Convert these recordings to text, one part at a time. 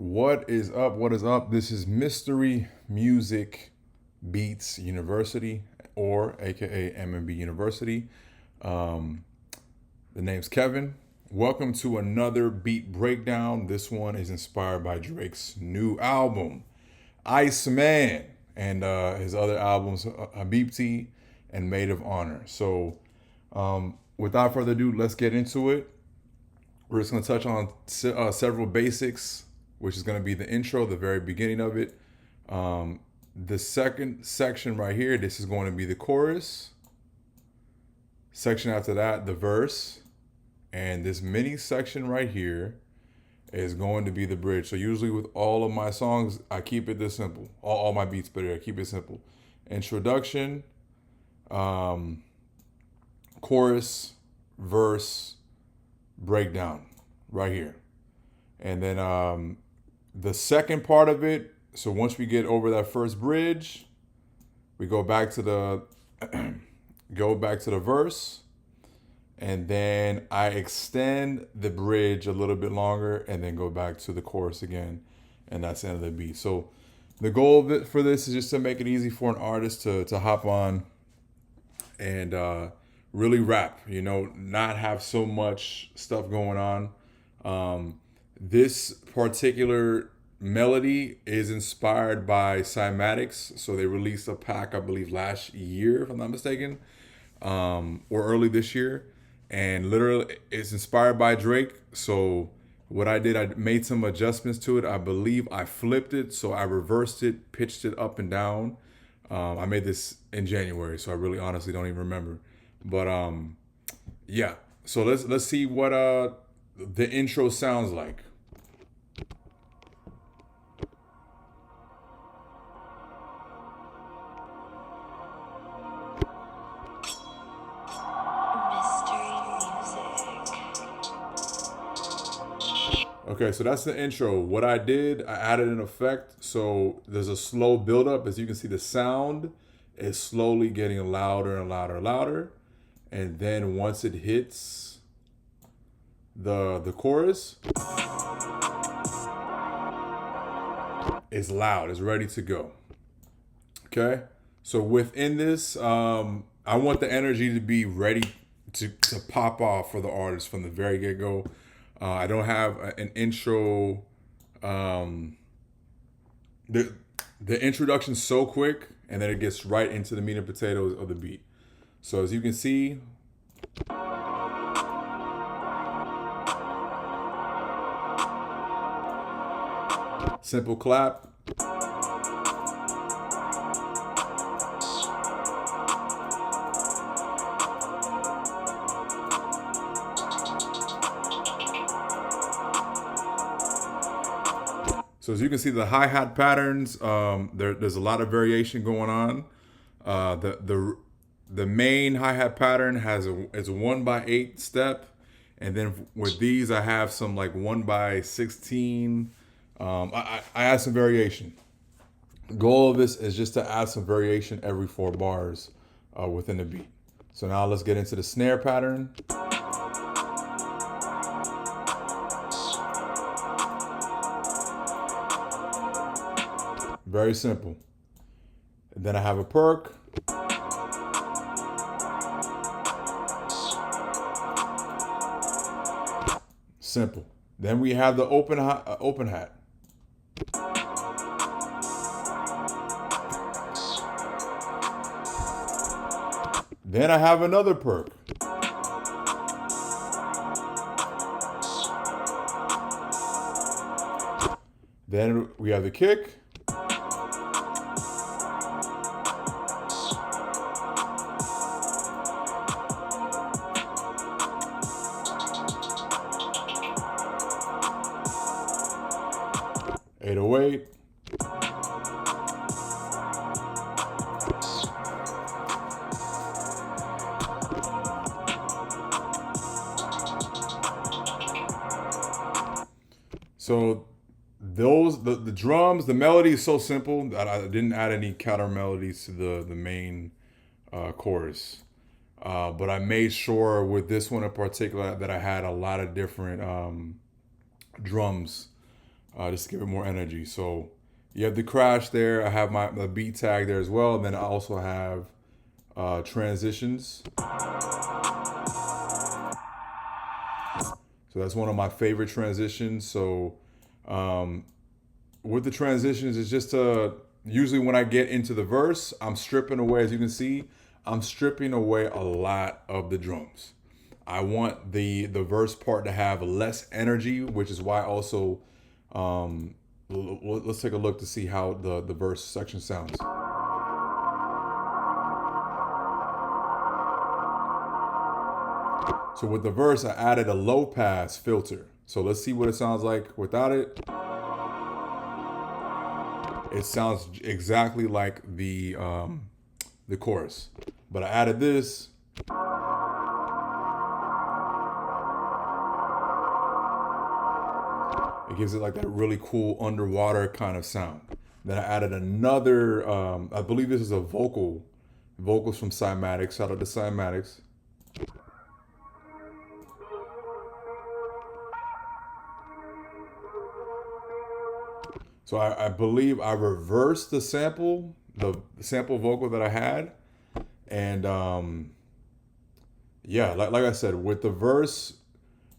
What is up? What is up? This is Mystery Music Beats University, or aka M.M.B University. Um, the name's Kevin. Welcome to another beat breakdown. This one is inspired by Drake's new album, ICEMAN, and his other albums, HABIBTI and Maid of Honor. So, without further ado, let's get into it. We're just going to touch on several basics, which is going to be the intro, the very beginning of it. The second section right here, this is going to be the chorus. Section after that, the verse. And this mini section right here is going to be the bridge. So usually with all of my songs, I keep it this simple. All my beats, but I keep it simple. Introduction, chorus, verse, breakdown right here. And then the second part of it, so once we get over that first bridge, we go back to the verse, and then I extend the bridge a little bit longer and then go back to the chorus again, and that's the end of the beat. So the goal of it for this is just to make it easy for an artist to hop on and really rap, not have so much stuff going on. This particular melody is inspired by Cymatics. So they released a pack, I believe, last year, if I'm not mistaken, or early this year. And literally, it's inspired by Drake. So what I did, I made some adjustments to it. I believe I flipped it. So I reversed it, pitched it up and down. I made this in January, so I really honestly don't even remember. But yeah. So let's see what the intro sounds like. Okay, so that's the intro. What I did, I added an effect. So there's a slow buildup. As you can see, the sound is slowly getting louder and louder and louder. And then once it hits the chorus, it's loud. It's ready to go. Okay? So within this, I want the energy to be ready to pop off for the artist from the very get-go. I don't have an intro. The introduction's so quick, and then it gets right into the meat and potatoes of the beat. So as you can see, simple clap. So as you can see, the hi-hat patterns, there's a lot of variation going on. The main hi-hat pattern is a 1/8 step, and then with these I have some like 1/16. I add some variation. The goal of this is just to add some variation every 4 bars within the beat. So now let's get into the snare pattern. Very simple. And then I have a perk. Simple. Then we have the open hat. Then I have another perk. Then we have the kick. (808). So the drums, the melody is so simple that I didn't add any counter melodies to the main chorus. But I made sure with this one in particular that I had a lot of different drums just to give it more energy. So you have the crash there. I have my beat tag there as well. And then I also have transitions. So that's one of my favorite transitions. So with the transitions, it's just usually when I get into the verse, I'm stripping away, as you can see, I'm stripping away a lot of the drums. I want the verse part to have less energy, which is why also, let's take a look to see how the verse section sounds. So with the verse, I added a low pass filter. So let's see what it sounds like without it. It sounds exactly like the chorus, but I added this. It gives it like that really cool underwater kind of sound. Then I added another, I believe this is a vocals from Cymatics. Shout out to Cymatics. So I believe I reversed the sample vocal that I had. And yeah, like I said, with the verse,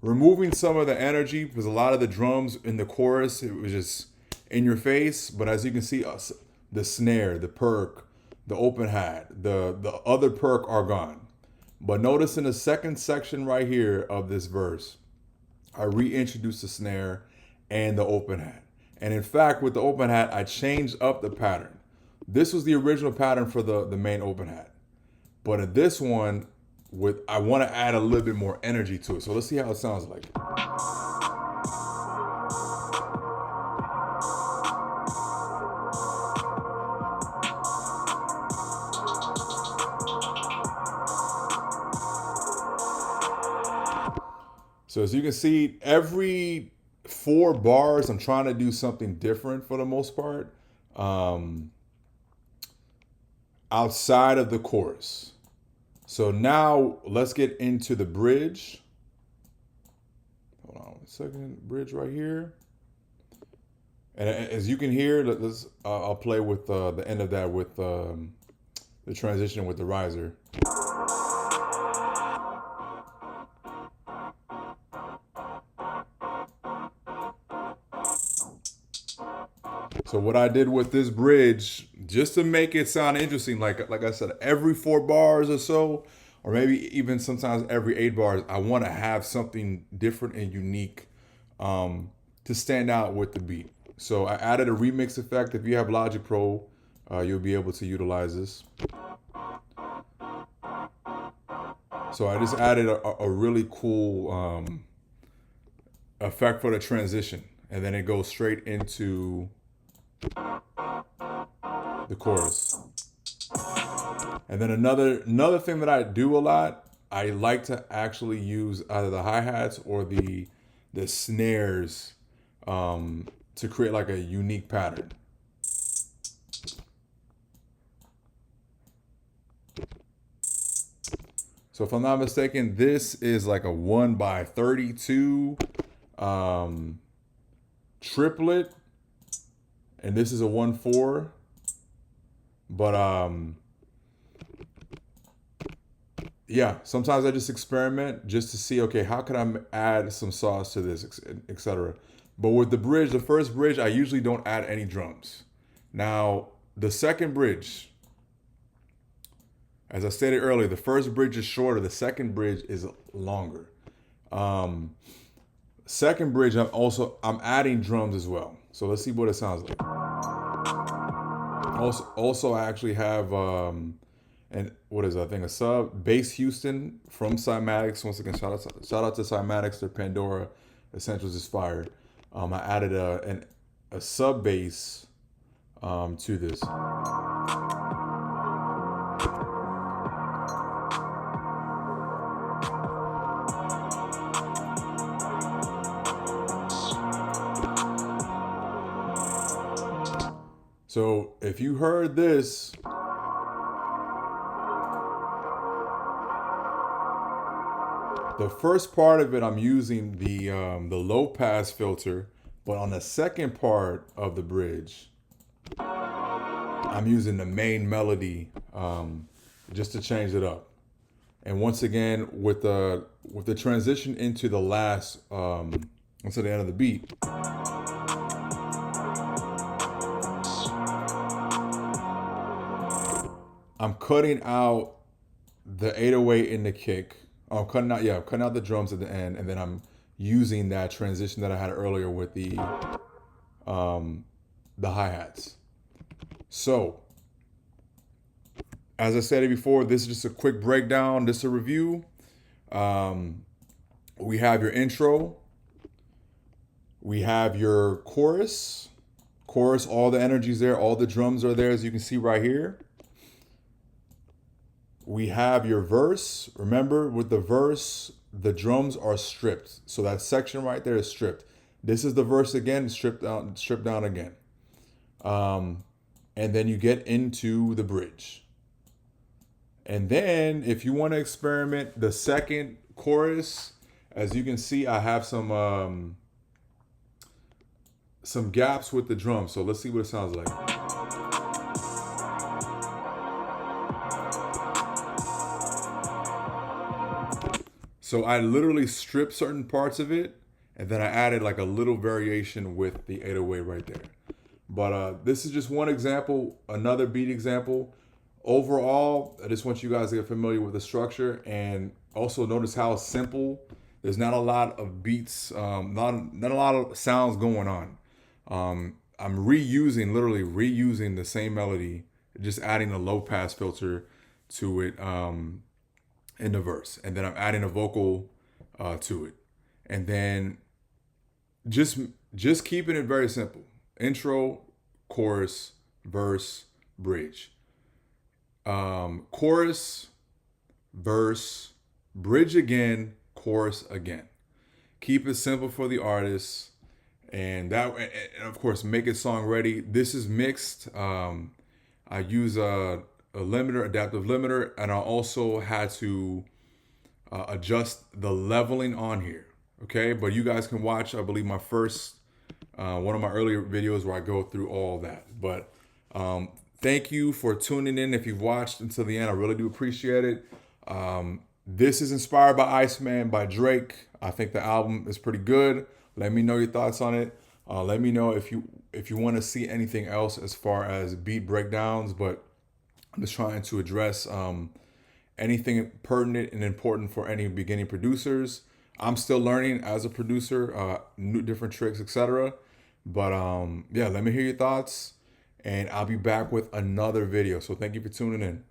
removing some of the energy, because a lot of the drums in the chorus, it was just in your face. But as you can see, the snare, the perk, the open hat, the other perk are gone. But notice in the second section right here of this verse, I reintroduced the snare and the open hat. And in fact, with the open hat, I changed up the pattern. This was the original pattern for the main open hat. But in this one, I want to add a little bit more energy to it. So let's see how it sounds like. So as you can see, every 4 bars, I'm trying to do something different for the most part, outside of the chorus. So now let's get into the bridge. Hold on a second, bridge right here. And as you can hear, I'll play with the end of that with the transition with the riser. So what I did with this bridge, just to make it sound interesting, like I said, every 4 bars or so, or maybe even sometimes every 8 bars, I want to have something different and unique to stand out with the beat. So I added a remix effect. If you have Logic Pro, you'll be able to utilize this. So I just added a really cool effect for the transition, and then it goes straight into the chorus. And then another thing that I do a lot, I like to actually use either the hi-hats or the snares to create like a unique pattern. So if I'm not mistaken, this is like a 1/32 triplet, and this is a 1/4. But yeah, sometimes I just experiment just to see, okay, how can I add some sauce to this, etc. But with the bridge, the first bridge, I usually don't add any drums. Now, the second bridge, as I stated earlier, the first bridge is shorter. The second bridge is longer. Second bridge, I'm adding drums as well. So let's see what it sounds like. Also, I actually have and what is it? I think a sub Bass Houston from Cymatics. Once again, shout out to Cymatics. Their Pandora Essentials is fire. I added a sub bass to this. So if you heard this, the first part of it, I'm using the low pass filter. But on the second part of the bridge, I'm using the main melody just to change it up. And once again, with the transition into the last, into the end of the beat, I'm cutting out the 808 in the kick. I'm cutting out the drums at the end, and then I'm using that transition that I had earlier with the hi-hats. So, as I said it before, this is just a quick breakdown, just a review. We have your intro. We have your chorus. Chorus, all the energy's there, all the drums are there, as you can see right here. We have your verse. Remember, with the verse, the drums are stripped. So that section right there is stripped. This is the verse again, stripped down again. And then you get into the bridge. And then if you want to experiment the second chorus, as you can see, I have some gaps with the drums. So let's see what it sounds like. So I literally stripped certain parts of it, and then I added like a little variation with the 808 right there. But this is just one example, another beat example. Overall, I just want you guys to get familiar with the structure, and also notice how simple. There's not a lot of beats, not a lot of sounds going on. I'm literally reusing the same melody, just adding a low pass filter to it in the verse, and then I'm adding a vocal to it, and then just keeping it very simple: intro, chorus, verse, bridge. Chorus, verse, bridge again, chorus again. Keep it simple for the artist, and of course make it song ready. This is mixed. I use a limiter, adaptive limiter, and I also had to adjust the leveling on here. Okay, but you guys can watch, I believe, my first one of my earlier videos where I go through all that. But thank you for tuning in. If you've watched until the end, I really do appreciate it. This is inspired by ICEMAN by Drake. I think the album is pretty good. Let me know your thoughts on it. Let me know if you want to see anything else as far as beat breakdowns. But I'm just trying to address anything pertinent and important for any beginning producers. I'm still learning as a producer, new different tricks, etc. But yeah, let me hear your thoughts, and I'll be back with another video. So thank you for tuning in.